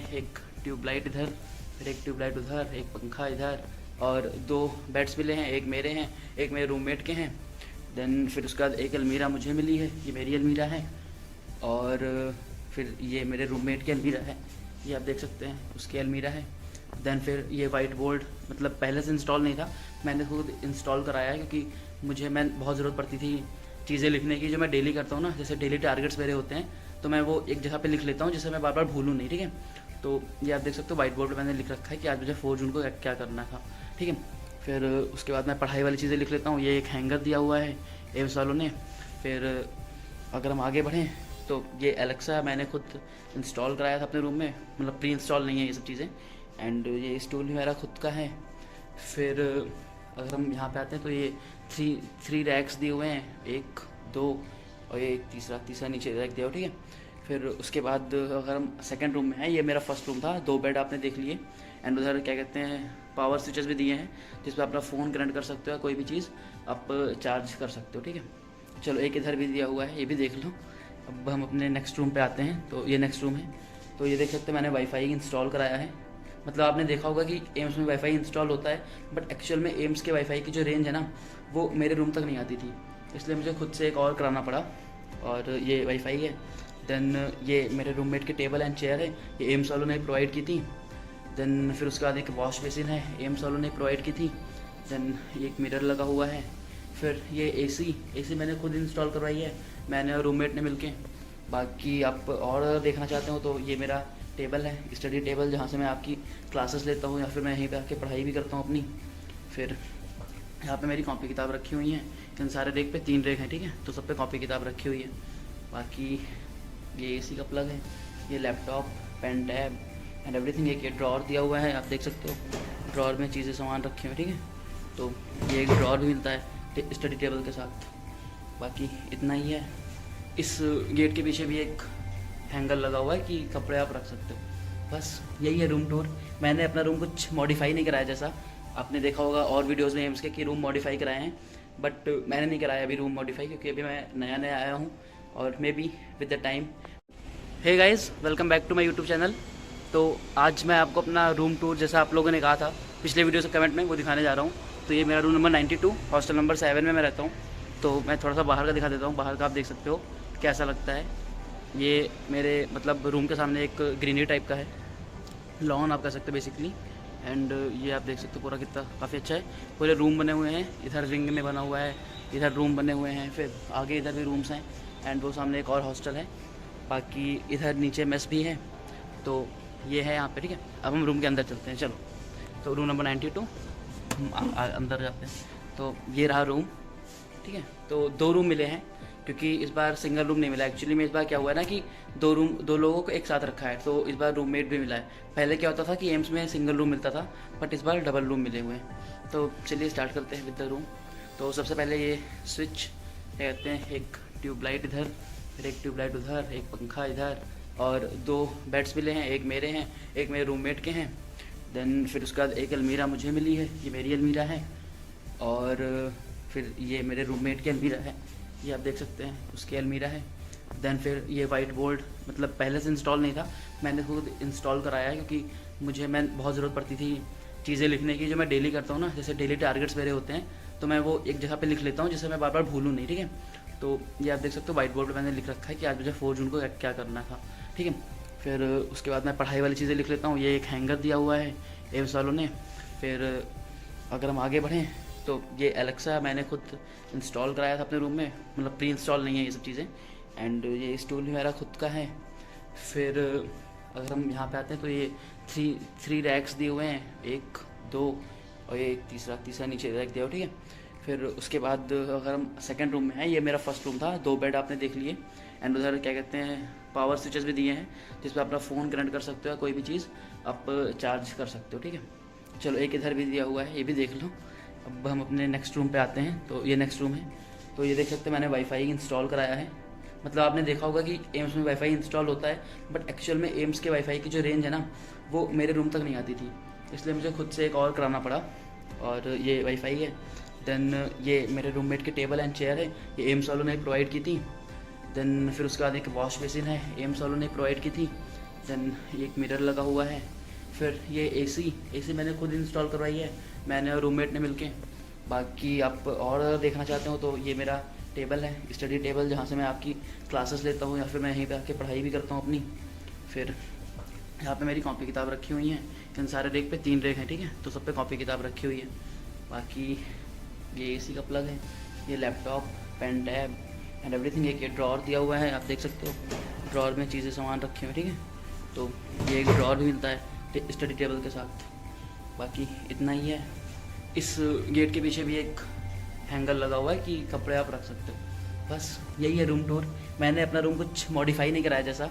हैं, एक ट्यूबलाइट इधर, फिर एक ट्यूबलाइट उधर, एक पंखा इधर, और 2 बेड्स मिले हैं, एक मेरे हैं, एक मेरे रूममेट के हैं। देन फिर उसके बाद एक अलमीरा मुझे मिली है, ये मेरी अलमीरा है। और फिर ये मेरे रूममेट की अलमीरा है, ये आप देख सकते हैं, उसकी अलमीरा है। देन फिर ये वाइट बोर्ड मतलब पहले से इंस्टॉल नहीं था, मैंने खुद इंस्टॉल कराया है क्योंकि मैं बहुत ज़रूरत पड़ती थी चीज़ें लिखने की जो मैं डेली करता हूँ ना, जैसे डेली टारगेट्स मेरे होते हैं तो मैं वो एक जगह पे लिख लेता हूँ जिससे मैं बार बार भूलूँ नहीं, ठीक है। तो ये आप देख सकते हो वाइट बोर्ड पे मैंने लिख रखा है कि आज मुझे 4 जून को क्या करना था, ठीक है। फिर उसके बाद मैं पढ़ाई वाली चीज़ें लिख लेता हूँ, ये एक हैंगर दिया हुआ है एम्स वालों ने। फिर अगर हम आगे बढ़ें तो ये एलेक्सा मैंने खुद इंस्टॉल कराया था अपने रूम में, मतलब प्री इंस्टॉल नहीं है ये सब चीज़ें। एंड ये स्टूल भी मेरा खुद का है। फिर अगर हम यहाँ पे आते हैं तो ये थ्री रैक्स दिए हुए हैं, 1 2 और ये तीसरा नीचे रैक दिया हुआ, ठीक है। फिर उसके बाद अगर हम सेकंड रूम में हैं, ये मेरा फर्स्ट रूम था, 2 बेड आपने देख लिए। एंड उधर क्या कहते हैं पावर स्विचेस भी दिए हैं जिस पर अपना फ़ोन कनेक्ट कर सकते हो, कोई भी चीज़ आप चार्ज कर सकते हो, ठीक है। चलो एक इधर भी दिया हुआ है, ये भी देख लो। अब हम अपने नेक्स्ट रूम पे आते हैं, तो ये नेक्स्ट रूम है। तो ये देख सकते हैं मैंने वाईफाई इंस्टॉल कराया है। मतलब आपने देखा होगा कि एम्स में वाईफाई इंस्टॉल होता है, बट एक्चुअल में एम्स के वाईफाई की जो रेंज है ना वो मेरे रूम तक नहीं आती थी, इसलिए मुझे खुद से एक और कराना पड़ा, और ये वाईफाई है। देन ये मेरे रूममेट की टेबल एंड चेयर है, ये एम्स वालों ने प्रोवाइड की थी। देन फिर उसके बाद एक वॉश बेसिन है, एम्स वालों ने प्रोवाइड की थी। देन एक मिरर लगा हुआ है। फिर ये एसी मैंने खुद इंस्टॉल करवाई है, मैंने और रूममेट ने मिलके। बाकी आप और देखना चाहते हो तो ये मेरा टेबल है, स्टडी टेबल, जहाँ से मैं आपकी क्लासेस लेता हूँ या फिर मैं यहीं पे आके पढ़ाई भी करता हूँ अपनी। फिर यहाँ पे मेरी कॉपी किताब रखी हुई हैं, इन सारे रेक पे 3 रेक हैं, ठीक है, तो सब पे कॉपी किताब रखी हुई है। बाकी ये एसी का प्लग है, ये laptop, pen tab and everything. एक ये ड्रॉर दिया हुआ है, आप देख सकते हो, ड्रॉर में चीज़ें सामान रखे हुए, ठीक है। तो ये एक ड्रॉर भी मिलता है स्टडी टेबल के साथ। बाकी इतना ही है। इस गेट के पीछे भी एक हैंगर लगा हुआ है कि कपड़े आप रख सकते हो। बस यही है रूम टूर। मैंने अपना रूम कुछ मॉडिफाई नहीं कराया, जैसा आपने देखा होगा और वीडियोस में एम्स के कि रूम मॉडिफाई कराए हैं, बट मैंने नहीं कराया अभी रूम मॉडिफाई, क्योंकि अभी मैं नया आया हूँ और maybe with the time. Hey guys, welcome back to my YouTube channel. तो आज मैं आपको अपना रूम टूर, जैसा आप लोगों ने कहा था पिछले वीडियो से कमेंट में, वो दिखाने जा रहा हूँ। तो ये मेरा रूम नंबर 92, हॉस्टल नंबर 7 में मैं रहता हूँ। तो मैं थोड़ा सा बाहर का दिखा देता हूँ, बाहर का आप देख सकते हो कैसा लगता है। ये मेरे मतलब रूम के सामने एक ग्रीनरी टाइप का है, लॉन आप कह सकते हो बेसिकली। एंड ये आप देख सकते हो पूरा कितना काफ़ी अच्छा है। पूरे रूम बने हुए हैं, इधर रिंग में बना हुआ है, इधर रूम बने हुए हैं, फिर आगे इधर भी रूम्स हैं, एंड वो सामने एक और हॉस्टल है। बाकी इधर नीचे मेस भी है। तो ये है यहाँ पे, ठीक है। अब हम रूम के अंदर चलते हैं, चलो। तो रूम नंबर 92, हम अंदर जाते हैं। तो ये रहा रूम, ठीक है। तो 2 रूम मिले हैं क्योंकि इस बार सिंगल रूम नहीं मिला। एक्चुअली में इस बार क्या हुआ है ना कि 2 लोगों को एक साथ रखा है, तो इस बार रूममेट भी मिला है। पहले क्या होता था कि एम्स में सिंगल रूम मिलता था, बट इस बार डबल रूम मिले हुए हैं। तो चलिए स्टार्ट करते हैं विद द रूम। तो सबसे पहले ये स्विच क्या कहते हैं, एक ट्यूबलाइट इधर, फिर एक ट्यूबलाइट उधर, एक पंखा इधर, और 2 बेड्स मिले हैं, एक मेरे हैं, एक मेरे रूममेट के हैं। देन फिर उसके बाद एक अलमीरा मुझे मिली है, ये मेरी अलमीरा है। और फिर ये मेरे रूममेट की अलमीरा है, ये आप देख सकते हैं, उसकी अलमीरा है। देन फिर ये वाइट बोर्ड मतलब पहले से इंस्टॉल नहीं था, मैंने खुद इंस्टॉल कराया है क्योंकि मैं बहुत ज़रूरत पड़ती थी चीज़ें लिखने की जो मैं डेली करता हूँ ना, जैसे डेली टारगेट्स मेरे होते हैं, तो मैं वो एक जगह पे लिख लेता हूँ जिससे मैं बार बार भूलूँ नहीं, ठीक है। तो ये आप देख सकते हो वाइट बोर्ड पे मैंने लिख रखा है कि आज मुझे 4 जून को क्या करना था, ठीक है। फिर उसके बाद मैं पढ़ाई वाली चीज़ें लिख लेता हूँ, ये एक हैंगर दिया हुआ है एम्स वालों ने। फिर अगर हम आगे बढ़ें तो ये एलेक्सा मैंने खुद इंस्टॉल कराया था अपने रूम में, मतलब प्री इंस्टॉल नहीं है ये सब चीज़ें। एंड ये स्टूल भी मेरा खुद का है। फिर अगर हम यहाँ पे आते हैं तो ये थ्री रैक्स दिए हुए हैं, 1 2 और ये तीसरा नीचे रैक दिया हुआ, ठीक है। फिर उसके बाद अगर हम सेकंड रूम में हैं, ये मेरा फर्स्ट रूम था, 2 बेड आपने देख लिए। एंड उधर क्या कहते हैं पावर स्विचेस भी दिए हैं जिस पर अपना फ़ोन कनेक्ट कर सकते हो, कोई भी चीज़ आप चार्ज कर सकते हो, ठीक है। चलो एक इधर भी दिया हुआ है, ये भी देख लो। अब हम अपने नेक्स्ट रूम पे आते हैं, तो ये नेक्स्ट रूम है। तो ये देख सकते हैं मैंने वाईफाई इंस्टॉल कराया है। मतलब आपने देखा होगा कि एम्स में वाईफाई इंस्टॉल होता है, बट एक्चुअल में एम्स के वाईफाई की जो रेंज है ना वो मेरे रूम तक नहीं आती थी, इसलिए मुझे खुद से एक और कराना पड़ा, और ये वाईफाई है। देन ये मेरे रूममेट की टेबल एंड चेयर है, ये एम्स वालों ने प्रोवाइड की थी। देन फिर उसके बाद एक वॉश बेसिन है, एम्स वालों ने प्रोवाइड की थी। देन एक मिरर लगा हुआ है। फिर ये एसी मैंने खुद इंस्टॉल करवाई है, मैंने और रूममेट ने मिलके। बाकी आप और देखना चाहते हो तो ये मेरा टेबल है, स्टडी टेबल, जहाँ से मैं आपकी क्लासेस लेता हूँ या फिर मैं यहीं पे आके पढ़ाई भी करता हूँ अपनी। फिर यहाँ पे मेरी कॉपी किताब रखी हुई हैं, इन सारे रेक पे 3 रेक हैं, ठीक है, तो सब पे कॉपी किताब रखी हुई है। बाकी ये एसी का प्लग है, ये laptop, pen tab and everything. एक ये ड्रॉर दिया हुआ है, आप देख सकते हो, ड्रॉर में चीज़ें सामान रखे हुए, ठीक है। तो ये एक ड्रॉर भी मिलता है स्टडी टेबल के साथ। बाकी इतना ही है। इस गेट के पीछे भी एक हैंगर लगा हुआ है कि कपड़े आप रख सकते हो। बस यही है रूम टूर। मैंने अपना रूम कुछ मॉडिफाई नहीं कराया जैसा